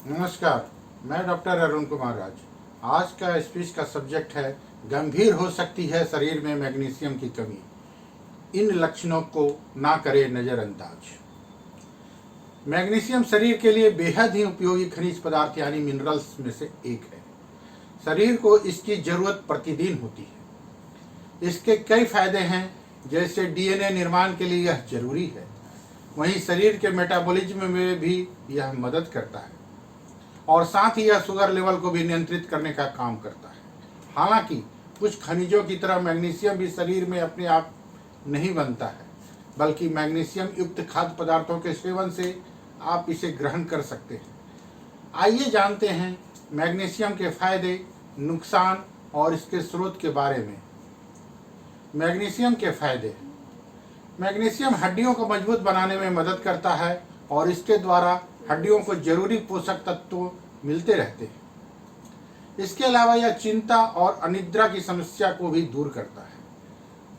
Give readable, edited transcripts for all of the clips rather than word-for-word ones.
नमस्कार, मैं डॉक्टर अरुण कुमार राज। आज का स्पीच का सब्जेक्ट है गंभीर हो सकती है शरीर में मैग्नीशियम की कमी। इन लक्षणों को ना करें नज़रअंदाज। मैग्नीशियम शरीर के लिए बेहद ही उपयोगी खनिज पदार्थ यानी मिनरल्स में से एक है। शरीर को इसकी ज़रूरत प्रतिदिन होती है। इसके कई फायदे हैं, जैसे डीएनए निर्माण के लिए यह जरूरी है। वहीं शरीर के मेटाबॉलिज्म में भी यह मदद करता है और साथ ही यह शुगर लेवल को भी नियंत्रित करने का काम करता है। हालांकि कुछ खनिजों की तरह मैग्नीशियम भी शरीर में अपने आप नहीं बनता है, बल्कि मैग्नीशियम युक्त खाद्य पदार्थों के सेवन से आप इसे ग्रहण कर सकते हैं। आइए जानते हैं मैग्नीशियम के फायदे, नुकसान और इसके स्रोत के बारे में। मैग्नीशियम के फायदे। मैग्नीशियम हड्डियों को मजबूत बनाने में मदद करता है और इसके द्वारा हड्डियों को जरूरी पोषक तत्व मिलते रहते हैं। इसके अलावा यह चिंता और अनिद्रा की समस्या को भी दूर करता है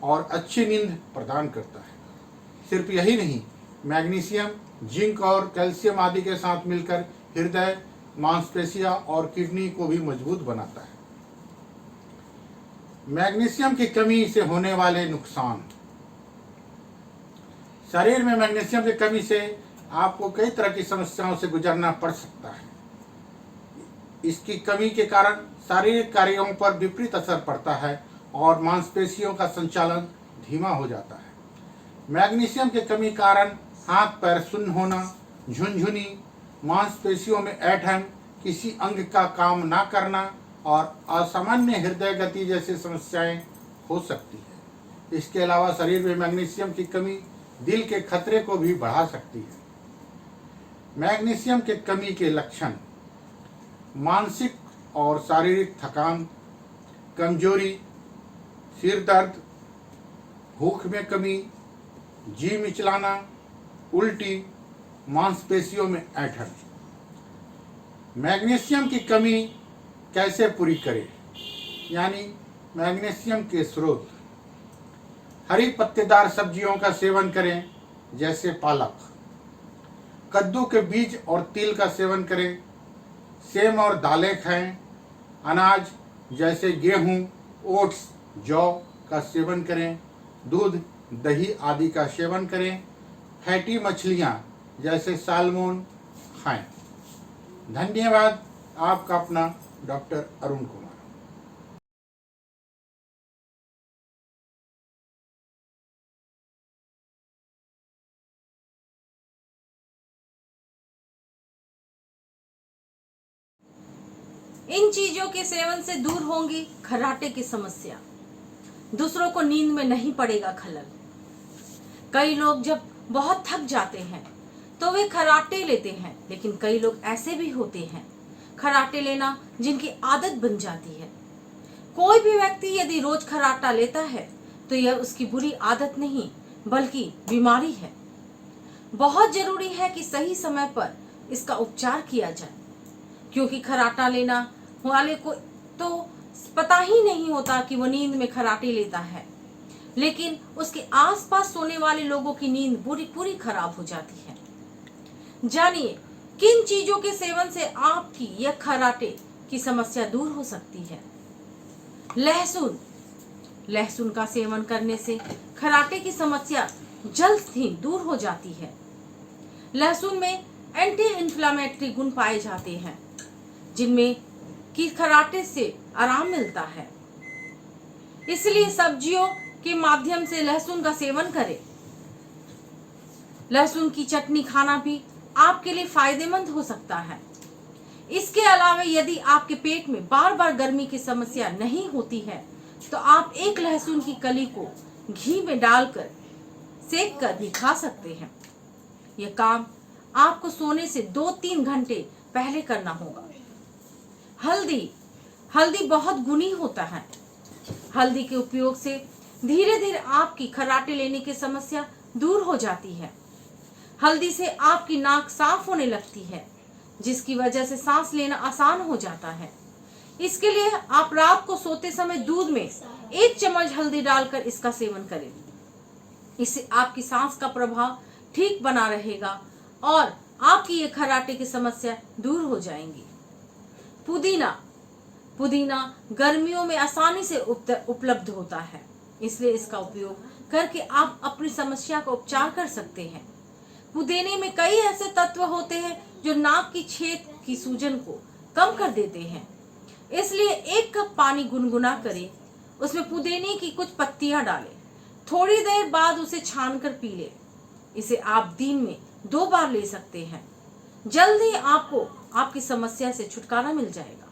और अच्छी नींद प्रदान करता है। सिर्फ यही नहीं, मैग्नीशियम जिंक और कैल्शियम आदि के साथ मिलकर हृदय, मांसपेशियां और किडनी को भी मजबूत बनाता है। मैग्नीशियम की कमी से होने वाले नुकसान। शरीर में मैग्नीशियम की कमी से आपको कई तरह की समस्याओं से गुजरना पड़ सकता है। इसकी कमी के कारण शारीरिक कार्यों पर विपरीत असर पड़ता है और मांसपेशियों का संचालन धीमा हो जाता है। मैग्नीशियम की कमी कारण हाथ पैर सुन्न होना, झुनझुनी, मांसपेशियों में ऐंठन, किसी अंग का काम ना करना और असामान्य हृदय गति जैसी समस्याएं हो सकती है। इसके अलावा शरीर में मैग्नीशियम की कमी दिल के खतरे को भी बढ़ा सकती है। मैग्नीशियम के कमी के लक्षण। मानसिक और शारीरिक थकान, कमजोरी, सिर दर्द, भूख में कमी, जी मिचलाना, उल्टी, मांसपेशियों में ऐंठन। मैग्नीशियम की कमी कैसे पूरी करें, यानी मैग्नीशियम के स्रोत। हरी पत्तेदार सब्जियों का सेवन करें, जैसे पालक। कद्दू के बीज और तिल का सेवन करें। सेम और दालें खाएं। अनाज जैसे गेहूं, ओट्स, जौ का सेवन करें। दूध, दही आदि का सेवन करें। फैटी मछलियां जैसे सालमोन खाएं। धन्यवाद। आपका अपना डॉक्टर अरुण कुमार। इन चीजों के सेवन से दूर होंगी खर्राटे की समस्या। दूसरों को नींद में नहीं पड़ेगा खलल। कई लोग जब बहुत थक जाते हैं तो वे खर्राटे लेते हैं, लेकिन कई लोग ऐसे भी होते हैं खर्राटे लेना जिनकी आदत बन जाती है। कोई भी व्यक्ति यदि रोज खर्राटा लेता है तो यह उसकी बुरी आदत नहीं बल्कि बीमारी है। बहुत जरूरी है कि सही समय पर इसका उपचार किया जाए, क्योंकि खर्राटा लेना वाले को तो पता ही नहीं होता कि वो नींद में खर्राटे लेता है, लेकिन उसके आसपास सोने वाले लोगों की नींद पूरी खराब हो जाती है। जानिए किन चीजों के सेवन से आपकी यह खर्राटे की समस्या दूर हो सकती है। लहसुन। लहसुन का सेवन करने से खर्राटे की समस्या जल्द ही दूर हो जाती है। लहसुन में एंटी इन्फ्लामेटरी गुण पाए जाते हैं, जिनमें कि खर्राटे से आराम मिलता है। इसलिए सब्जियों के माध्यम से लहसुन का सेवन करें। लहसुन की चटनी खाना भी आपके लिए फायदेमंद हो सकता है। इसके अलावा यदि आपके पेट में बार बार गर्मी की समस्या नहीं होती है तो आप एक लहसुन की कली को घी में डालकर सेक कर भी खा सकते हैं। यह काम आपको सोने से 2-3 घंटे पहले करना होगा। हल्दी। हल्दी बहुत गुणी होता है। हल्दी के उपयोग से धीरे धीरे आपकी खर्राटे लेने की समस्या दूर हो जाती है। हल्दी से आपकी नाक साफ होने लगती है, जिसकी वजह से सांस लेना आसान हो जाता है। इसके लिए आप रात को सोते समय दूध में 1 चम्मच हल्दी डालकर इसका सेवन करें। इससे आपकी सांस का प्रभाव ठीक बना रहेगा और आपकी ये खर्राटे की समस्या दूर हो जाएंगी। पुदीना पुदीना गर्मियों में आसानी से उपलब्ध होता है, इसलिए इसका उपयोग करके आप अपनी समस्या का उपचार कर सकते हैं। पुदीने में कई ऐसे तत्व होते हैं जो नाक की छेद की सूजन को कम कर देते हैं, इसलिए 1 कप पानी गुनगुना करें, उसमें पुदीने की कुछ पत्तियां डालें, थोड़ी देर बाद उसे छानकर पी लें। इसे आप दिन में 2 बार ले सकते हैं। जल्द ही आपको आपकी समस्या से छुटकारा मिल जाएगा।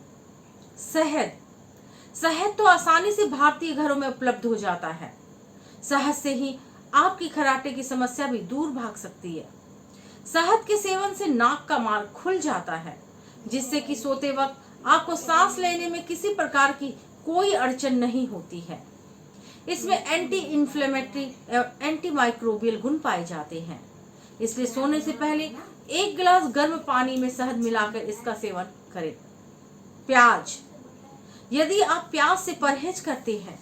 शहद तो आसानी से भारतीय घरों में उपलब्ध हो जाता है। शहद से ही आपकी खर्राटे की समस्या भी दूर भाग सकती है। शहद के सेवन से नाक का मार्ग खुल जाता है, जिससे कि सोते वक्त आपको सांस लेने में किसी प्रकार की कोई अड़चन नहीं होती है। इसमें एंटी इन्फ्लेमेटरी एवं एंटी माइक्रोबियल गुण पाए जाते हैं, इसलिए सोने से पहले 1 गिलास गर्म पानी में शहद मिलाकर इसका सेवन करें। प्याज, यदि आप प्याज से परहेज करते हैं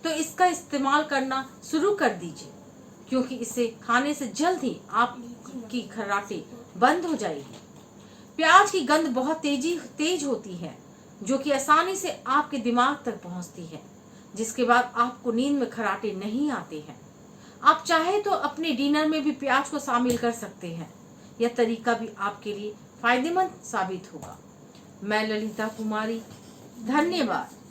तो इसका इस्तेमाल करना शुरू कर दीजिए, क्योंकि इसे खाने से जल्द ही आपकी खर्राटे बंद हो जाएगी। प्याज की गंध बहुत तेज होती है, जो कि आसानी से आपके दिमाग तक पहुंचती है, जिसके बाद आपको नींद में खर्राटे नहीं आते हैं। आप चाहे तो अपने डिनर में भी प्याज को शामिल कर सकते हैं। यह तरीका भी आपके लिए फायदेमंद साबित होगा। मैं ललिता कुमारी, धन्यवाद।